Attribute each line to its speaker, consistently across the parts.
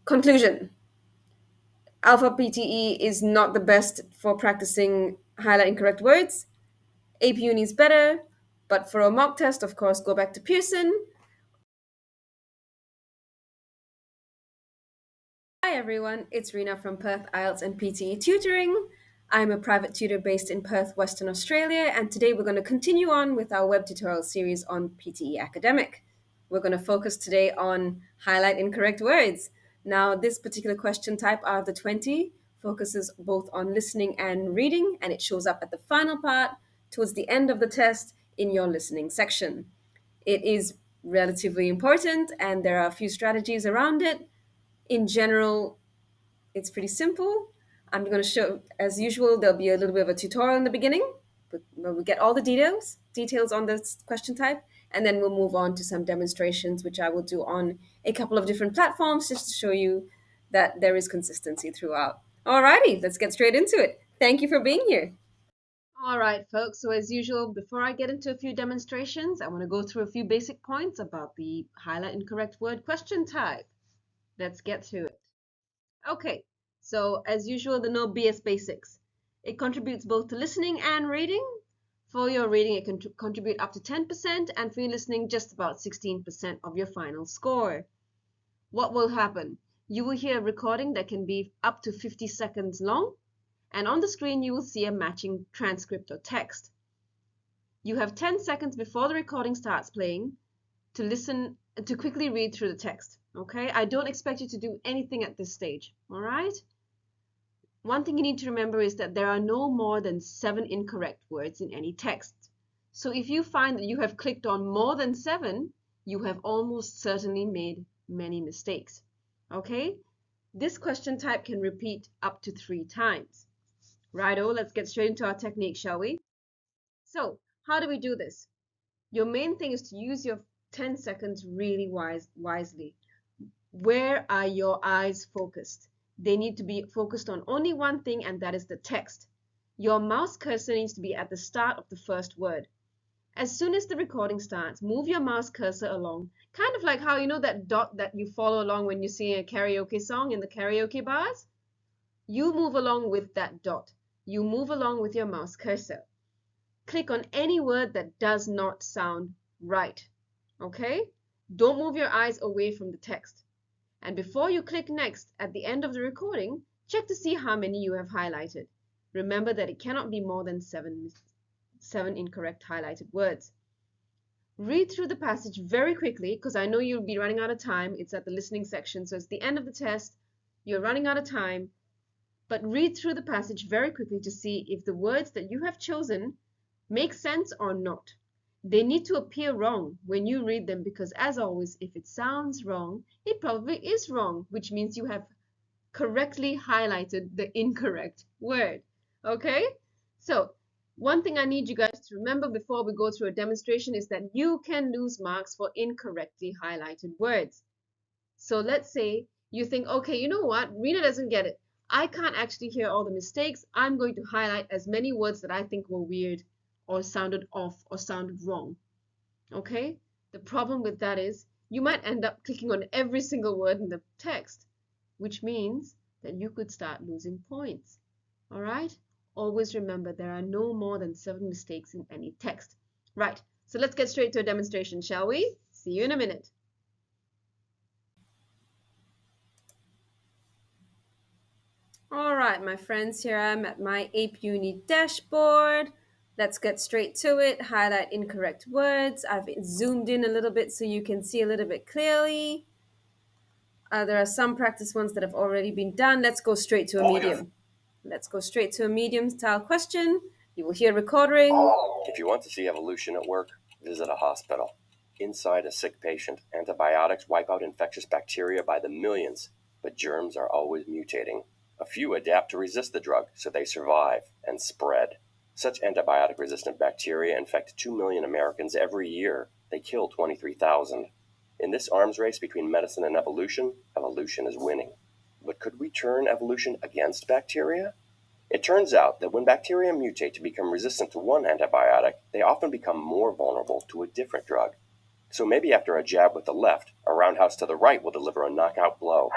Speaker 1: Conclusion: AlfaPTE is not the best for practicing highlight incorrect words. ApeUni is better, but for a mock test, of course, go back to Pearson. Hi everyone, it's Rena from Perth IELTS and PTE Tutoring. I'm a private tutor based in Perth, Western Australia, and today we're going to continue on with our web tutorial series on PTE Academic. We're going to focus today on highlight incorrect words. Now, this particular question type out of the 20 focuses both on listening and reading, and it shows up at the final part towards the end of the test in your listening section. It is relatively important, and there are a few strategies around it. In general, it's pretty simple. I'm going to show, as usual, there'll be a little bit of a tutorial in the beginning, where we get all the details on this question type, and then we'll move on to some demonstrations, which I will do on a couple of different platforms just to show you that there is consistency throughout. Alrighty, let's get straight into it. Thank you for being here. All right, folks. So as usual, before I get into a few demonstrations, I want to go through a few basic points about the highlight incorrect word question type. Let's get to it. Okay, so as usual, the no BS basics. It contributes both to listening and reading. For your reading, it can contribute up to 10%, and for your listening, just about 16% of your final score. What will happen? You will hear a recording that can be up to 50 seconds long, and on the screen, you will see a matching transcript or text. You have 10 seconds before the recording starts playing to listen, to quickly read through the text. Okay, I don't expect you to do anything at this stage. All right. One thing you need to remember is that there are no more than 7 incorrect words in any text. So if you find that you have clicked on more than 7, you have almost certainly made many mistakes. Okay, this question type can repeat up to 3 times. Righto, let's get straight into our technique, shall we? So how do we do this? Your main thing is to use your 10 seconds really wisely. Where are your eyes focused? They need to be focused on only one thing, and that is the text. Your mouse cursor needs to be at the start of the first word. As soon as the recording starts, move your mouse cursor along, kind of like how you know that dot that you follow along when you sing a karaoke song in the karaoke bars? You move along with that dot. You move along with your mouse cursor. Click on any word that does not sound right. Okay? Don't move your eyes away from the text. And before you click next at the end of the recording, check to see how many you have highlighted. Remember that it cannot be more than 7 incorrect highlighted words. Read through the passage very quickly because I know you'll be running out of time. It's at the listening section, so it's the end of the test. You're running out of time. But read through the passage very quickly to see if the words that you have chosen make sense or not. They need to appear wrong when you read them because, as always, if it sounds wrong, it probably is wrong, which means you have correctly highlighted the incorrect word. Okay? So, one thing I need you guys to remember before we go through a demonstration is that you can lose marks for incorrectly highlighted words. So let's say you think, okay, you know what? Rena doesn't get it. I can't actually hear all the mistakes. I'm going to highlight as many words that I think were weird or sounded off or sounded wrong. Okay? The problem with that is you might end up clicking on every single word in the text, which means that you could start losing points. All right? Always remember there are no more than 7 mistakes in any text. Right, so let's get straight to a demonstration, shall we? See you in a minute. All right, my friends, here I'm at my ApeUni dashboard. Let's get straight to it. Highlight incorrect words. I've zoomed in a little bit so you can see a little bit clearly. There are some practice ones that have already been done. Let's go straight to a medium. Let's go straight to a medium style question. You will hear recording.
Speaker 2: If you want to see evolution at work, visit a hospital. Inside a sick patient, antibiotics wipe out infectious bacteria by the millions, but germs are always mutating. A few adapt to resist the drug, so they survive and spread. Such antibiotic-resistant bacteria infect 2 million Americans every year. They kill 23,000. In this arms race between medicine and evolution, evolution is winning. But could we turn evolution against bacteria? It turns out that when bacteria mutate to become resistant to one antibiotic, they often become more vulnerable to a different drug. So maybe after a jab with the left, a roundhouse to the right will deliver a knockout blow.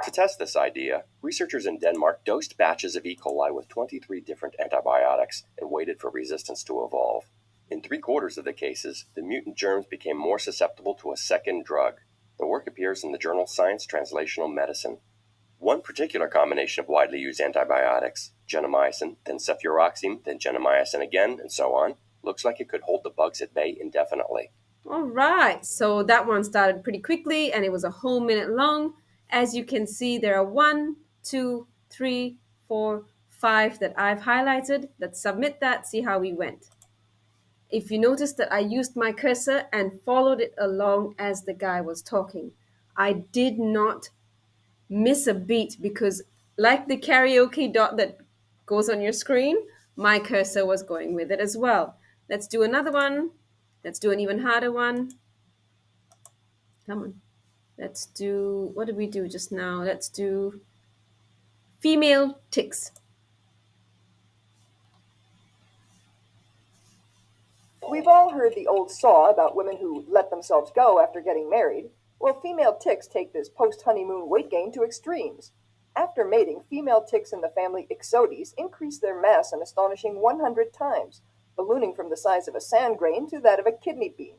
Speaker 2: To test this idea, researchers in Denmark dosed batches of E. coli with 23 different antibiotics and waited for resistance to evolve. In 3/4 of the cases, the mutant germs became more susceptible to a second drug. The work appears in the journal Science Translational Medicine. One particular combination of widely used antibiotics, gentamicin, then cefuroxime, then gentamicin again, and so on, looks like it could hold the bugs at bay indefinitely.
Speaker 1: All right, so that one started pretty quickly and it was a whole minute long. As you can see, there are 1, 2, 3, 4, 5 that I've highlighted. Let's submit that, see how we went. If you notice that I used my cursor and followed it along as the guy was talking, I did not miss a beat because, like the karaoke dot that goes on your screen, my cursor was going with it as well. Let's do another one. Let's do an even harder one. Come on. Let's do, what did we do just now? Let's do female ticks.
Speaker 3: We've all heard the old saw about women who let themselves go after getting married. Well, female ticks take this post-honeymoon weight gain to extremes. After mating, female ticks in the family Ixodes increase their mass an astonishing 100 times, ballooning from the size of a sand grain to that of a kidney bean.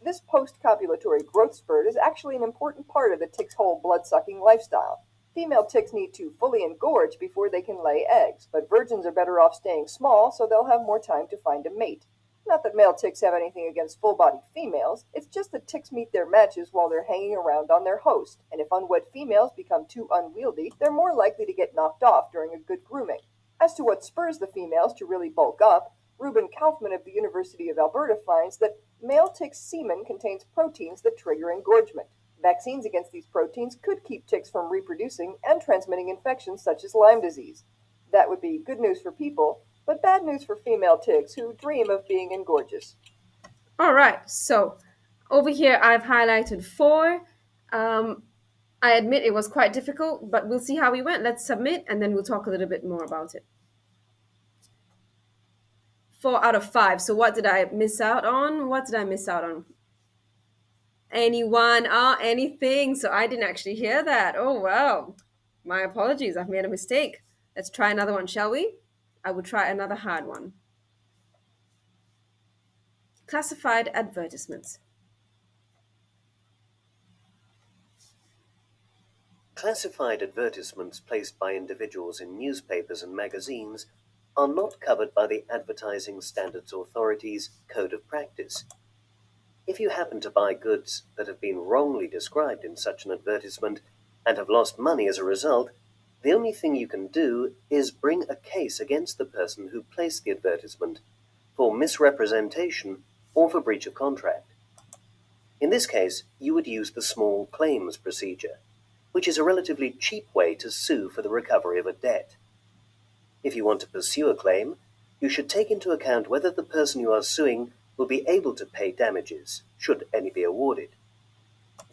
Speaker 3: This post-copulatory growth spurt is actually an important part of the tick's whole blood-sucking lifestyle. Female ticks need to fully engorge before they can lay eggs, but virgins are better off staying small so they'll have more time to find a mate. Not that male ticks have anything against full-bodied females, it's just that ticks meet their matches while they're hanging around on their host, and if unwed females become too unwieldy, they're more likely to get knocked off during a good grooming. As to what spurs the females to really bulk up, Ruben Kaufman of the University of Alberta finds that male tick's semen contains proteins that trigger engorgement. Vaccines against these proteins could keep ticks from reproducing and transmitting infections such as Lyme disease. That would be good news for people, but bad news for female ticks who dream of being engorgeous.
Speaker 1: All right, so over here I've highlighted 4. I admit it was quite difficult, but we'll see how we went. Let's submit and then we'll talk a little bit more about it. 4 out of 5. So what did I miss out on? What did I miss out on? Anyone? Anything. So I didn't actually hear that. Oh, wow. My apologies. I've made a mistake. Let's try another one, shall we? I will try another hard one. Classified advertisements.
Speaker 4: Classified advertisements placed by individuals in newspapers and magazines are not covered by the Advertising Standards Authority's Code of Practice. If you happen to buy goods that have been wrongly described in such an advertisement and have lost money as a result, the only thing you can do is bring a case against the person who placed the advertisement for misrepresentation or for breach of contract. In this case, you would use the small claims procedure, which is a relatively cheap way to sue for the recovery of a debt. If you want to pursue a claim, you should take into account whether the person you are suing will be able to pay damages, should any be awarded.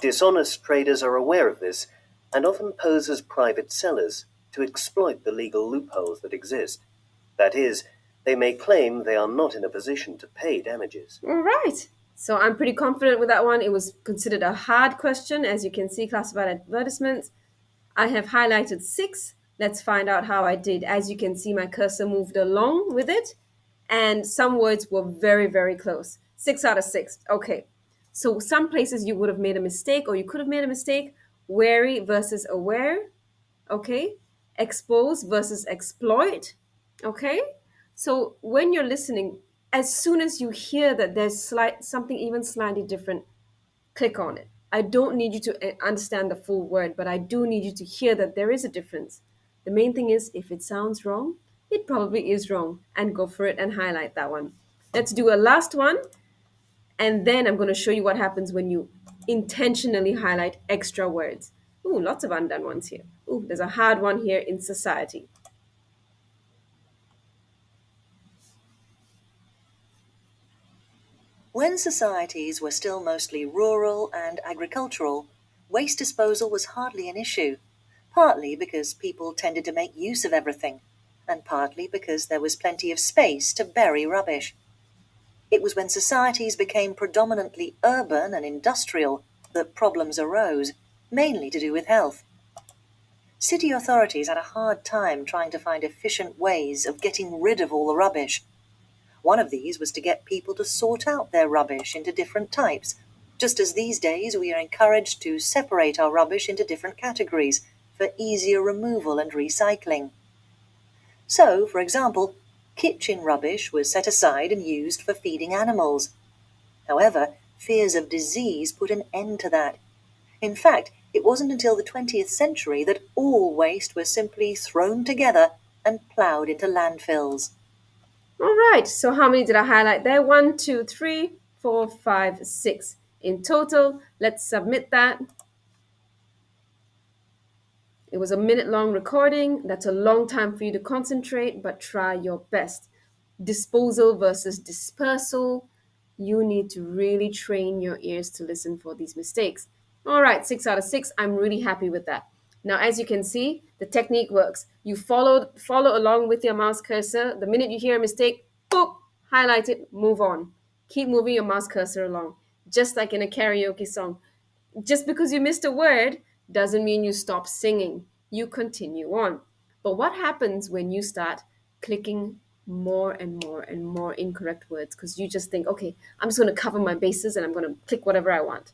Speaker 4: Dishonest traders are aware of this and often pose as private sellers to exploit the legal loopholes that exist. That is, they may claim they are not in a position to pay damages.
Speaker 1: All right. So I'm pretty confident with that one. It was considered a hard question. As you can see, classified advertisements. I have highlighted 6. Let's find out how I did. As you can see, my cursor moved along with it, and some words were very, very close. 6 out of 6. Okay. So some places you would have made a mistake, or you could have made a mistake. Wary versus aware. Okay. Expose versus exploit. Okay. So when you're listening, as soon as you hear that there's something even slightly different, click on it. I don't need you to understand the full word, but I do need you to hear that there is a difference. The main thing is, if it sounds wrong, it probably is wrong, and go for it and highlight that one. Let's do a last one, and then I'm going to show you what happens when you intentionally highlight extra words. Ooh, lots of undone ones here. Ooh, there's a hard one here in society.
Speaker 5: When societies were still mostly rural and agricultural, waste disposal was hardly an issue, partly because people tended to make use of everything, and partly because there was plenty of space to bury rubbish. It was when societies became predominantly urban and industrial that problems arose, mainly to do with health. City authorities had a hard time trying to find efficient ways of getting rid of all the rubbish. One of these was to get people to sort out their rubbish into different types, just as these days we are encouraged to separate our rubbish into different categories for easier removal and recycling. So, for example, kitchen rubbish was set aside and used for feeding animals. However, fears of disease put an end to that. In fact, it wasn't until the 20th century that all waste was simply thrown together and ploughed into landfills.
Speaker 1: All right, so how many did I highlight there? 1, 2, 3, 4, 5, 6 in total. Let's submit that. It was a minute-long recording. That's a long time for you to concentrate, but try your best. Disposal versus dispersal. You need to really train your ears to listen for these mistakes. All right, 6 out of 6. I'm really happy with that. Now, as you can see, the technique works. You follow along with your mouse cursor. The minute you hear a mistake, boop, highlight it, move on. Keep moving your mouse cursor along, just like in a karaoke song. Just because you missed a word doesn't mean you stop singing. You continue on. But what happens when you start clicking more and more and more incorrect words? Because you just think, okay, I'm just going to cover my bases and I'm going to click whatever I want.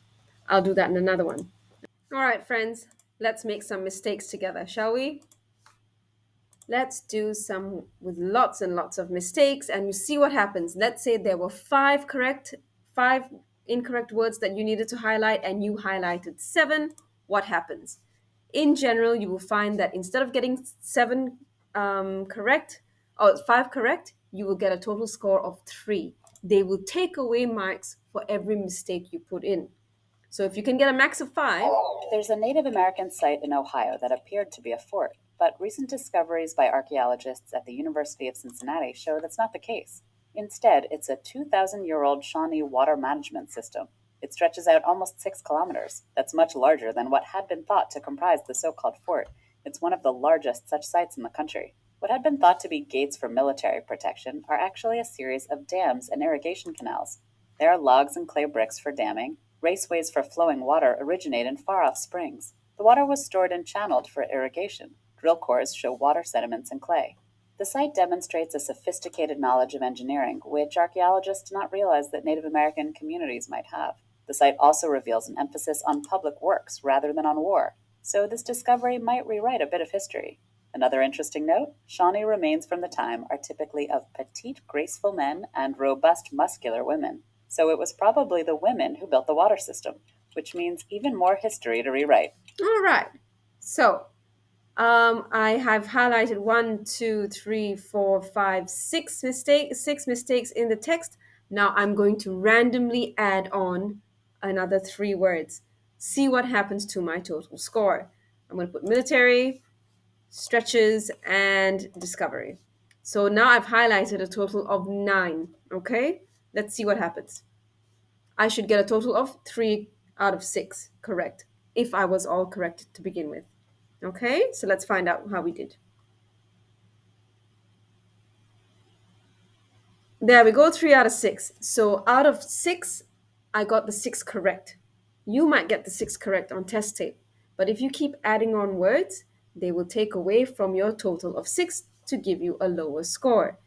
Speaker 1: I'll do that in another one. All right, friends, let's make some mistakes together, shall we? Let's do some with lots and lots of mistakes and you see what happens. Let's say there were five incorrect words that you needed to highlight and you highlighted 7. What happens? In general, you will find that instead of getting 7 correct or 5 correct, you will get a total score of 3. They will take away marks for every mistake you put in. So if you can get a max of 5,
Speaker 6: There's a Native American site in Ohio that appeared to be a fort, but recent discoveries by archaeologists at the University of Cincinnati show that's not the case. Instead, it's a 2,000-year-old Shawnee water management system. It stretches out almost 6 kilometers. That's much larger than what had been thought to comprise the so-called fort. It's one of the largest such sites in the country. What had been thought to be gates for military protection are actually a series of dams and irrigation canals. There are logs and clay bricks for damming. Raceways for flowing water originate in far-off springs. The water was stored and channeled for irrigation. Drill cores show water sediments and clay. The site demonstrates a sophisticated knowledge of engineering, which archaeologists do not realize that Native American communities might have. The site also reveals an emphasis on public works rather than on war, so this discovery might rewrite a bit of history. Another interesting note, Shawnee remains from the time are typically of petite, graceful men and robust, muscular women. So it was probably the women who built the water system, which means even more history to rewrite.
Speaker 1: all right. So I have highlighted 1, 2, 3, 4, 5, 6 mistakes in the text. Now I'm going to randomly add on another 3 words. See what happens to my total score. I'm going to put military, stretches, and discovery. So now I've highlighted a total of 9. Okay, let's see what happens. I should get a total of 3 out of 6 correct if I was all correct to begin with. Okay, so let's find out how we did. There we go, 3 out of 6. So out of 6, I got the 6 correct. You might get the 6 correct on test tape, but if you keep adding on words, they will take away from your total of 6 to give you a lower score.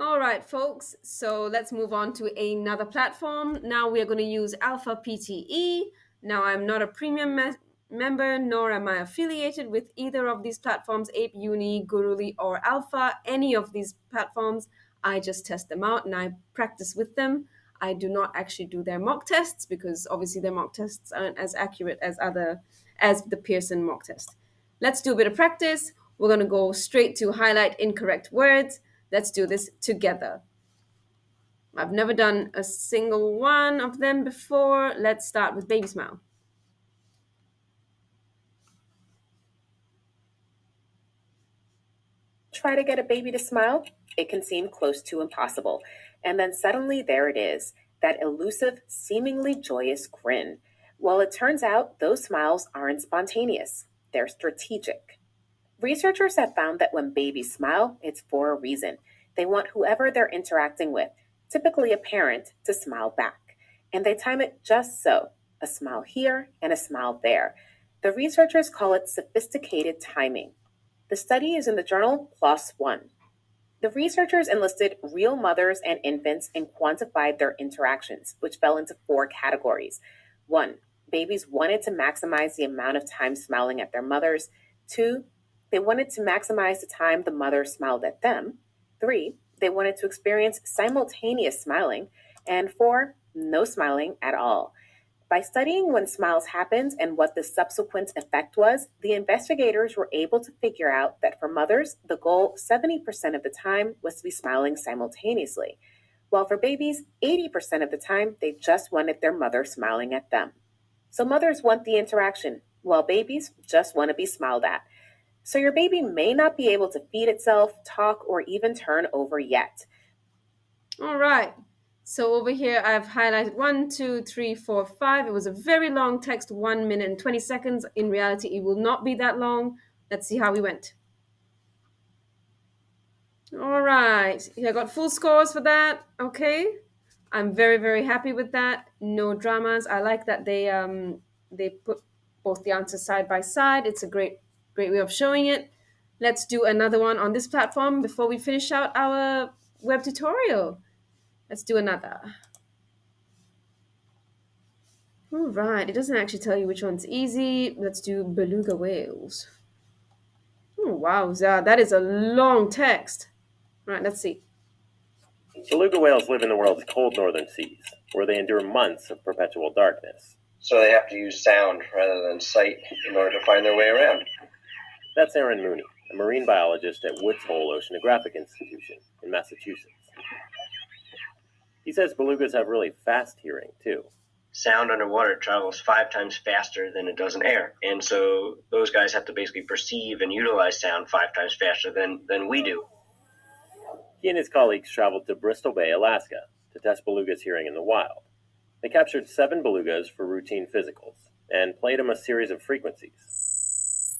Speaker 1: All right, folks, so let's move on to another platform. Now we are going to use AlfaPTE. Now I'm not a premium member, nor am I affiliated with either of these platforms, ApeUni, Guruli, or Alpha, any of these platforms. I just test them out and I practice with them. I do not actually do their mock tests because obviously their mock tests aren't as accurate as the Pearson mock test. Let's do a bit of practice. We're going to go straight to highlight incorrect words. Let's do this together. I've never done a single one of them before. Let's start with baby smile.
Speaker 7: Try to get a baby to smile, it can seem close to impossible. And then suddenly there it is, that elusive, seemingly joyous grin. Well, it turns out those smiles aren't spontaneous, they're strategic. Researchers have found that when babies smile, it's for a reason. They want whoever they're interacting with, typically a parent, to smile back. And they time it just so, a smile here and a smile there. The researchers call it sophisticated timing. The study is in the journal PLOS One. The researchers enlisted real mothers and infants and quantified their interactions, which fell into 4 categories. 1. Babies wanted to maximize the amount of time smiling at their mothers. 2. They wanted to maximize the time the mother smiled at them. 3. They wanted to experience simultaneous smiling. And 4. No smiling at all. By studying when smiles happened and what the subsequent effect was, the investigators were able to figure out that for mothers, the goal 70% of the time was to be smiling simultaneously, while for babies, 80% of the time, they just wanted their mother smiling at them. So mothers want the interaction, while babies just want to be smiled at. So your baby may not be able to feed itself, talk, or even turn over yet.
Speaker 1: All right. So over here, I've highlighted 1, 2, 3, 4, 5. It was a very long text, 1 minute and 20 seconds. In reality, it will not be that long. Let's see how we went. All right. I got full scores for that. Okay. I'm very, very happy with that. No dramas. I like that they put both the answers side by side. It's a great way of showing it. Let's do another one on this platform before we finish out our web tutorial. Let's do another. All right. It doesn't actually tell you which one's easy. Let's do beluga whales. Oh, wow. That is a long text. All right. Let's see.
Speaker 2: Beluga whales live in the world's cold northern seas, where they endure months of perpetual darkness.
Speaker 8: So they have to use sound rather than sight in order to find their way around.
Speaker 2: That's Aaron Mooney, a marine biologist at Woods Hole Oceanographic Institution in Massachusetts. He says belugas have really fast hearing, too.
Speaker 8: Sound underwater travels 5 times faster than it does in air. And so those guys have to basically perceive and utilize sound 5 times faster than we do.
Speaker 2: He and his colleagues traveled to Bristol Bay, Alaska, to test belugas' hearing in the wild. They captured 7 belugas for routine physicals and played them a series of frequencies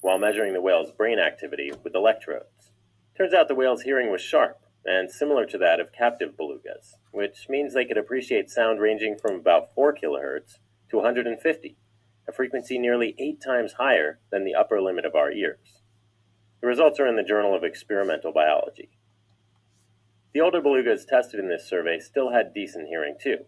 Speaker 2: while measuring the whale's brain activity with electrodes. Turns out the whale's hearing was sharp and similar to that of captive belugas, which means they could appreciate sound ranging from about 4 kilohertz to 150, a frequency nearly 8 times higher than the upper limit of our ears. The results are in the Journal of Experimental Biology. The older belugas tested in this survey still had decent hearing too,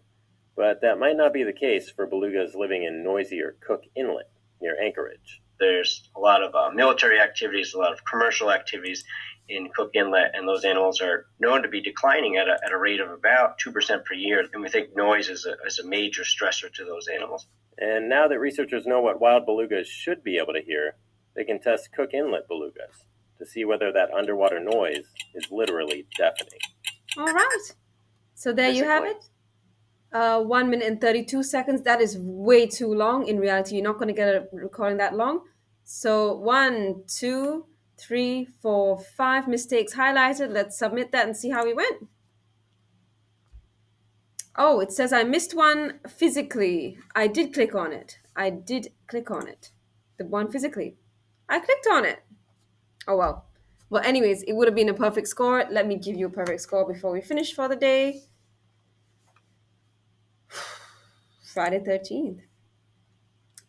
Speaker 2: but that might not be the case for belugas living in noisier Cook Inlet near Anchorage.
Speaker 8: There's a lot of military activities, a lot of commercial activities in Cook Inlet, and those animals are known to be declining at a rate of about 2% per year, and we think noise is a major stressor to those animals.
Speaker 2: And now that researchers know what wild belugas should be able to hear, they can test Cook Inlet belugas to see whether that underwater noise is literally deafening.
Speaker 1: All right. So there you have it. 1 minute and 32 seconds. That is way too long. In reality, you're not going to get a recording that long. So 1, 2, 3, 4, 5 mistakes highlighted. Let's submit that and see how we went. Oh, it says I missed one physically. I did click on it. The one physically. I clicked on it. Oh, well. Well, anyways, it would have been a perfect score. Let me give you a perfect score before we finish for the day. Friday 13th.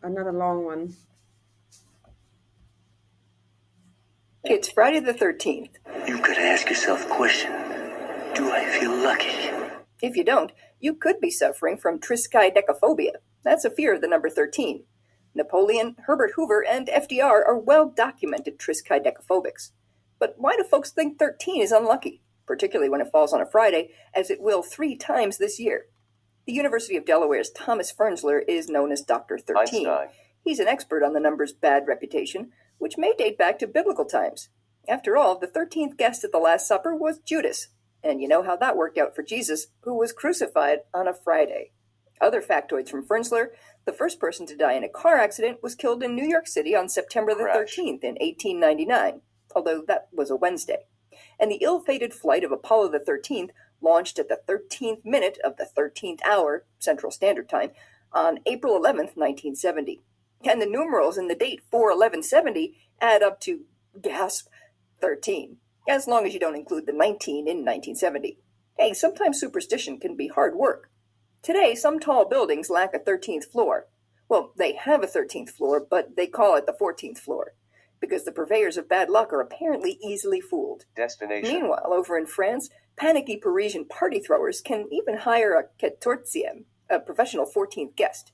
Speaker 1: Another long one.
Speaker 3: It's Friday the 13th.
Speaker 9: You could ask yourself a question. Do I feel lucky?
Speaker 3: If you don't, you could be suffering from triskaidekaphobia. That's a fear of the number 13. Napoleon, Herbert Hoover, and FDR are well-documented triskaidekaphobics. But why do folks think 13 is unlucky, particularly when it falls on a Friday, as it will 3 times this year? The University of Delaware's Thomas Fernsler is known as Dr. 13.
Speaker 2: Einstein.
Speaker 3: He's an expert on the number's bad reputation, which may date back to biblical times. After all, the 13th guest at the Last Supper was Judas, and you know how that worked out for Jesus, who was crucified on a Friday. Other factoids from Fernsler: the first person to die in a car accident was killed in New York City on September the 13th in 1899, although that was a Wednesday. And the ill-fated flight of Apollo the 13th launched at the 13th minute of the 13th hour, Central Standard Time, on April 11th, 1970. And the numerals in the date 4/11/70 add up to, gasp, 13, as long as you don't include the 19 in 1970. Hey, sometimes superstition can be hard work. Today, some tall buildings lack a 13th floor. Well, they have a 13th floor, but they call it the 14th floor, because the purveyors of bad luck are apparently easily fooled.
Speaker 2: Destination.
Speaker 3: Meanwhile, over in France, panicky Parisian party throwers can even hire a quatorzième, a professional 14th guest.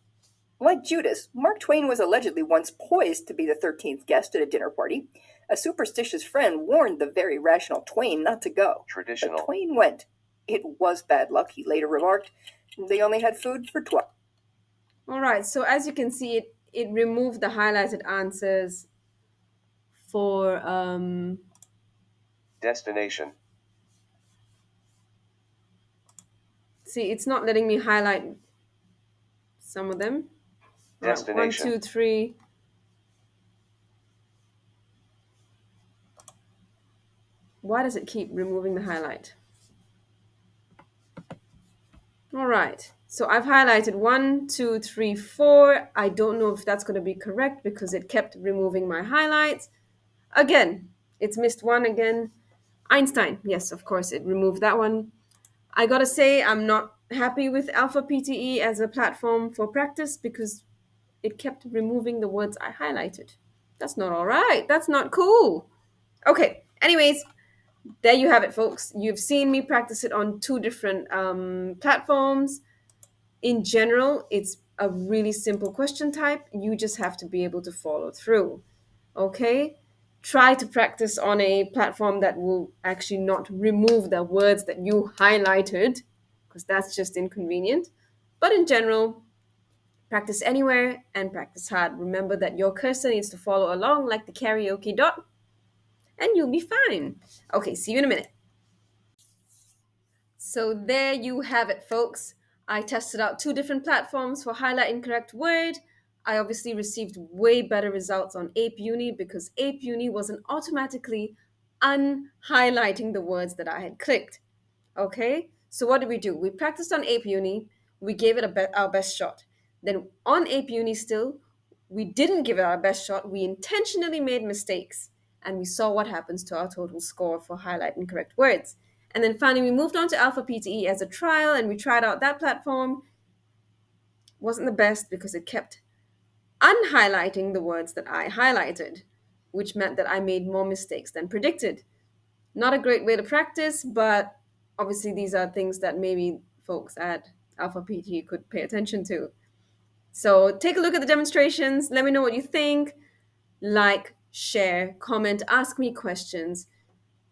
Speaker 3: Like Judas, Mark Twain was allegedly once poised to be the 13th guest at a dinner party. A superstitious friend warned the very rational Twain not to go.
Speaker 2: Traditional.
Speaker 3: But Twain went. It was bad luck, he later remarked. They only had food for 12.
Speaker 1: All right, so as you can see, it removed the highlighted answers for
Speaker 2: Destination.
Speaker 1: see, it's not letting me highlight some of them. All right,
Speaker 2: Destination.
Speaker 1: 1, 2, 3. Why does it keep removing the highlight? All right, so I've highlighted 1, 2, 3, 4. I don't know if that's going to be correct because it kept removing my highlights. Again, it's missed one again. Einstein, yes, of course, it removed that one. I gotta say, I'm not happy with AlfaPTE as a platform for practice because it kept removing the words I highlighted. That's not all right. That's not cool. Okay, anyways, there you have it, folks. You've seen me practice it on 2 different platforms. In general, it's a really simple question type. You just have to be able to follow through. Okay? Try to practice on a platform that will actually not remove the words that you highlighted, because that's just inconvenient. But in general, practice anywhere and practice hard. Remember that your cursor needs to follow along like the karaoke dot, and you'll be fine. Okay, see you in a minute. So there you have it, folks. I tested out 2 different platforms for highlight incorrect word. I obviously received way better results on ApeUni because ApeUni wasn't automatically unhighlighting the words that I had clicked. Okay, so what did we do? We practiced on ApeUni. We gave it our best shot. Then on ApeUni still, we didn't give it our best shot. We intentionally made mistakes. And we saw what happens to our total score for highlight incorrect words. And then finally, we moved on to AlfaPTE as a trial, and we tried out that platform. Wasn't the best because it kept unhighlighting the words that I highlighted, which meant that I made more mistakes than predicted. Not a great way to practice, but obviously these are things that maybe folks at AlfaPTE could pay attention to. So take a look at the demonstrations. Let me know what you think. Like, share, comment, ask me questions.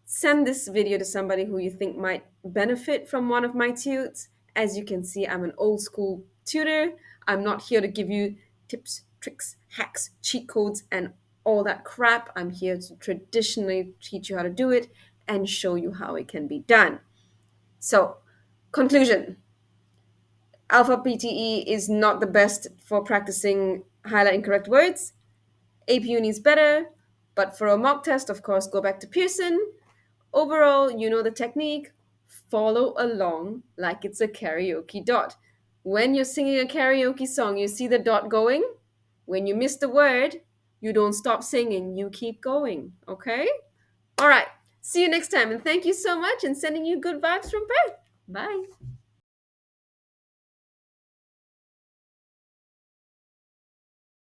Speaker 1: Send this video to somebody who you think might benefit from one of my tutors. As you can see, I'm an old school tutor. I'm not here to give you tips, tricks, hacks, cheat codes, and all that crap. I'm here to traditionally teach you how to do it and show you how it can be done. So, conclusion. AlfaPTE is not the best for practicing highlight incorrect words. ApeUni is better, but for a mock test, of course, go back to Pearson. Overall, you know the technique. Follow along like it's a karaoke dot. When you're singing a karaoke song, you see the dot going. When you miss the word, you don't stop singing, you keep going, okay? All right, see you next time, and thank you so much, and sending you good vibes from Perth. Bye.